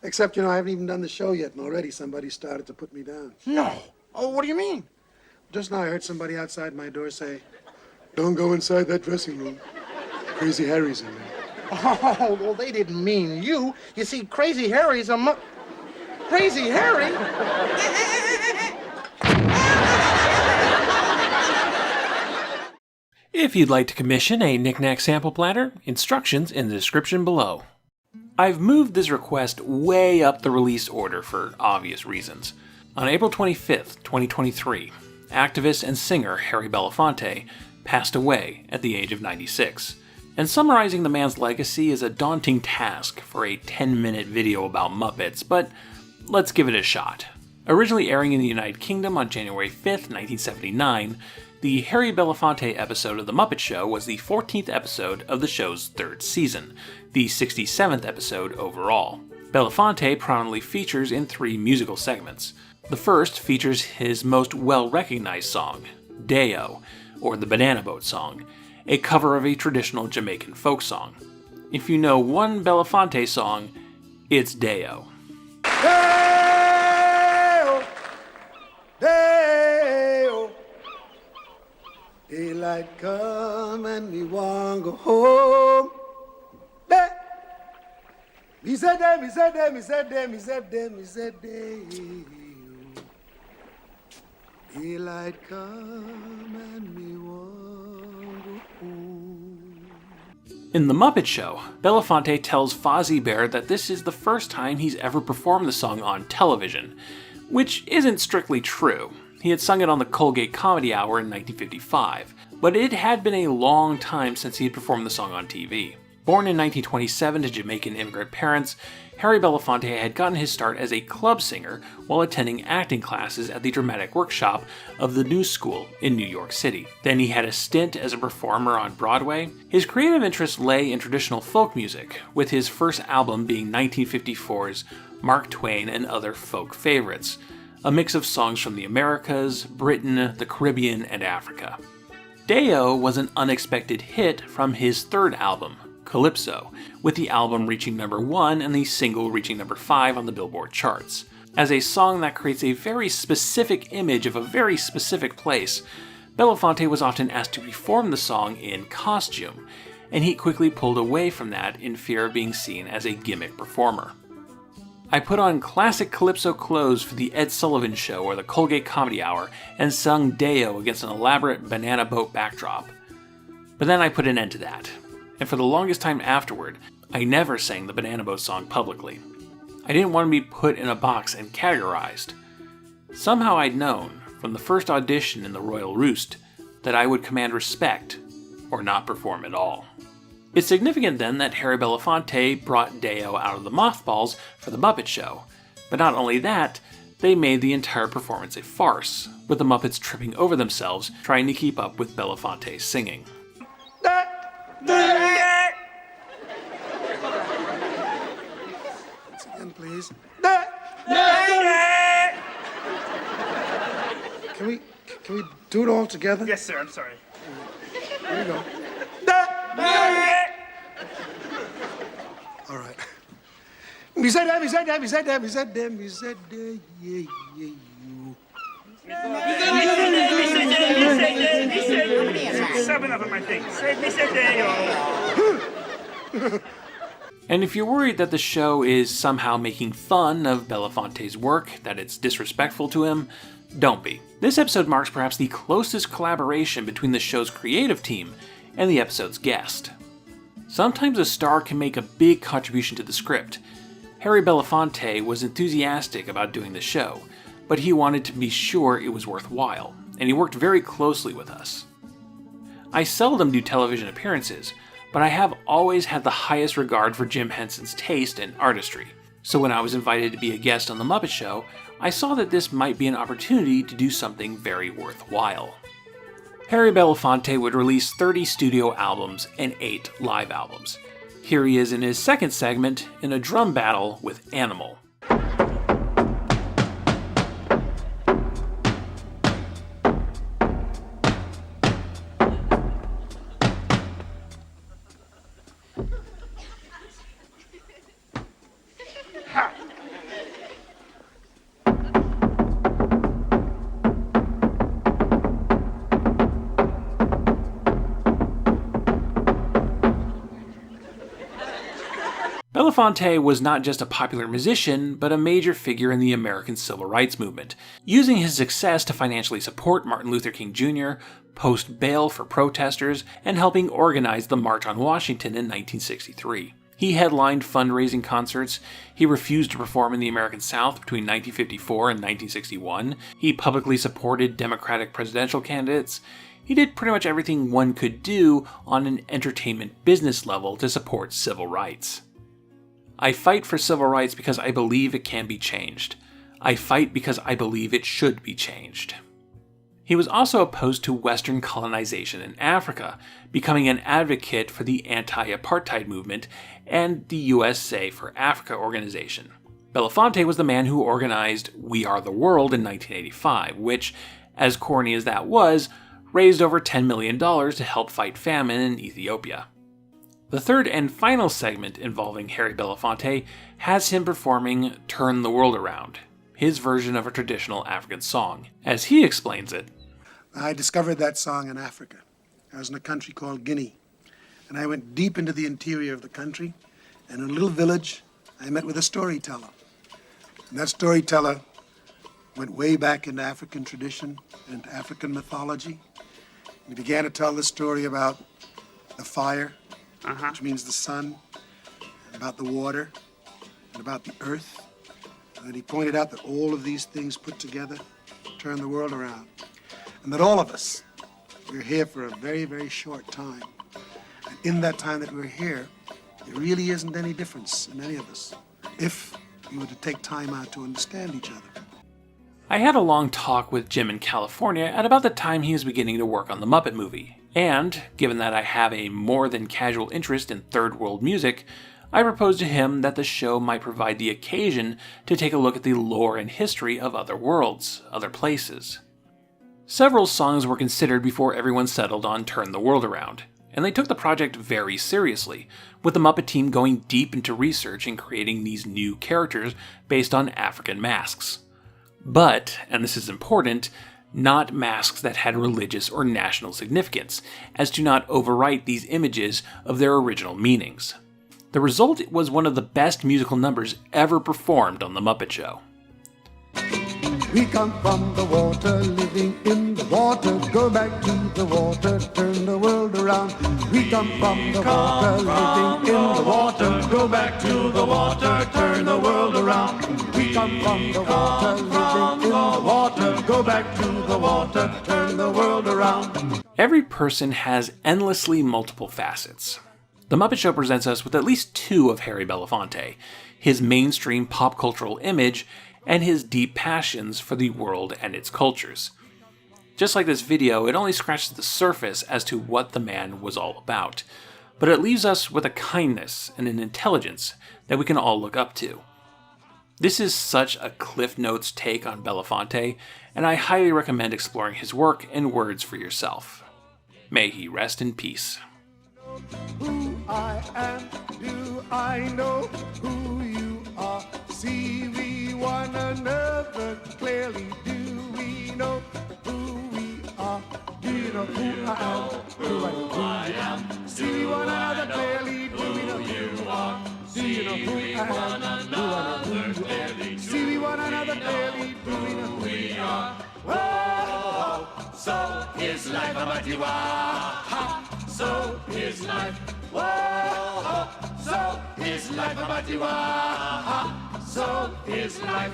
Except, I haven't even done the show yet, and already somebody started to put me down. No. Oh, what do you mean? Just now I heard somebody outside my door say, "Don't go inside that dressing room. Crazy Harry's in there." Oh, well, they didn't mean you. You see, Crazy Harry's a Crazy Harry? If you'd like to commission a Knick-Knack sample platter, instructions in the description below. I've moved this request way up the release order for obvious reasons. On April 25th, 2023, activist and singer Harry Belafonte passed away at the age of 96. And summarizing the man's legacy is a daunting task for a 10-minute video about Muppets, but let's give it a shot. Originally airing in the United Kingdom on January 5th, 1979, the Harry Belafonte episode of The Muppet Show was the 14th episode of the show's third season, the 67th episode overall. Belafonte prominently features in 3 musical segments. The first features his most well-recognized song, Deo, or the Banana Boat song, a cover of a traditional Jamaican folk song. If you know one Belafonte song, it's Deo. Deo, Deo, daylight come and me want go home. Me said Deo, me said Deo, me said Deo, me said Deo, me said Deo. Daylight come and me want go home. In The Muppet Show, Belafonte tells Fozzie Bear that this is the first time he's ever performed the song on television, which isn't strictly true. He had sung it on the Colgate Comedy Hour in 1955, but it had been a long time since he had performed the song on TV. Born in 1927 to Jamaican immigrant parents, Harry Belafonte had gotten his start as a club singer while attending acting classes at the dramatic workshop of the New School in New York City. Then he had a stint as a performer on Broadway. His creative interests lay in traditional folk music, with his first album being 1954's Mark Twain and Other Folk Favorites, a mix of songs from the Americas, Britain, the Caribbean, and Africa. Deo was an unexpected hit from his third album, Calypso, with the album reaching number 1 and the single reaching number 5 on the Billboard charts. As a song that creates a very specific image of a very specific place, Belafonte was often asked to perform the song in costume, and he quickly pulled away from that in fear of being seen as a gimmick performer. I put on classic Calypso clothes for the Ed Sullivan Show or the Colgate Comedy Hour and sung Deo against an elaborate banana boat backdrop. But then I put an end to that. And for the longest time afterward, I never sang the Banana Boat song publicly. I didn't want to be put in a box and categorized. Somehow I'd known, from the first audition in the Royal Roost, that I would command respect, or not perform at all. It's significant then that Harry Belafonte brought Deo out of the mothballs for the Muppet Show, but not only that, they made the entire performance a farce, with the Muppets tripping over themselves trying to keep up with Belafonte's singing. Once again, please. Can we do it all together? Yes, sir, I'm sorry. Here we go. All right. Me said that, me said that, me said that, me said that, me said that, yeah, yeah, you. 7 of them, I think. Mr. Deo. And if you're worried that the show is somehow making fun of Belafonte's work, that it's disrespectful to him, don't be. This episode marks perhaps the closest collaboration between the show's creative team and the episode's guest. Sometimes a star can make a big contribution to the script. Harry Belafonte was enthusiastic about doing the show, but he wanted to be sure it was worthwhile, and he worked very closely with us. I seldom do television appearances, but I have always had the highest regard for Jim Henson's taste and artistry. So when I was invited to be a guest on The Muppet Show, I saw that this might be an opportunity to do something very worthwhile. Harry Belafonte would release 30 studio albums and 8 live albums. Here he is in his second segment in a drum battle with Animal. Belafonte was not just a popular musician, but a major figure in the American civil rights movement, using his success to financially support Martin Luther King Jr., post bail for protesters, and helping organize the March on Washington in 1963. He headlined fundraising concerts, he refused to perform in the American South between 1954 and 1961, he publicly supported Democratic presidential candidates. He did pretty much everything one could do on an entertainment business level to support civil rights. I fight for civil rights because I believe it can be changed. I fight because I believe it should be changed. He was also opposed to Western colonization in Africa, becoming an advocate for the anti-apartheid movement and the USA for Africa organization. Belafonte was the man who organized We Are the World in 1985, which, as corny as that was, raised over $10 million to help fight famine in Ethiopia. The third and final segment involving Harry Belafonte has him performing Turn the World Around, his version of a traditional African song. As he explains it, I discovered that song in Africa. I was in a country called Guinea, and I went deep into the interior of the country, and in a little village, I met with a storyteller. And that storyteller went way back into African tradition and African mythology. He began to tell the story about the fire, which means the sun, and about the water, and about the earth. And then he pointed out that all of these things put together turn the world around. And that all of us, we're here for a very, very short time. And in that time that we're here, there really isn't any difference in any of us, if we were to take time out to understand each other. I had a long talk with Jim in California at about the time he was beginning to work on the Muppet movie, and given that I have a more than casual interest in third world music, I proposed to him that the show might provide the occasion to take a look at the lore and history of other worlds, other places. Several songs were considered before everyone settled on Turn the World Around, and they took the project very seriously, with the Muppet team going deep into research and creating these new characters based on African masks. But, and this is important, not masks that had religious or national significance, as to not overwrite these images of their original meanings. The result was one of the best musical numbers ever performed on The Muppet Show. We come from the water, living in the water, go back to the water, turn the world around. We come from the water, living in the water, go back to the water, turn the world around. We come from the water, living in the water, go back to the water, turn the world around. Every person has endlessly multiple facets. The Muppet Show presents us with at least two of Harry Belafonte, his mainstream pop cultural image, and his deep passions for the world and its cultures. Just like this video, it only scratches the surface as to what the man was all about, but it leaves us with a kindness and an intelligence that we can all look up to. This is such a Cliff Notes take on Belafonte, and I highly recommend exploring his work and words for yourself. May he rest in peace. Who I am, do I know who you are? See we one another clearly, do we know who we are? Do you know who I am? Who I am? See we one another clearly, do we know who you are? Do you know who I am? Do I know who you are? See we one another clearly, do we know who we are? Whoa, so is life about you are. So is life. Whoa, so is life about you are. So is life.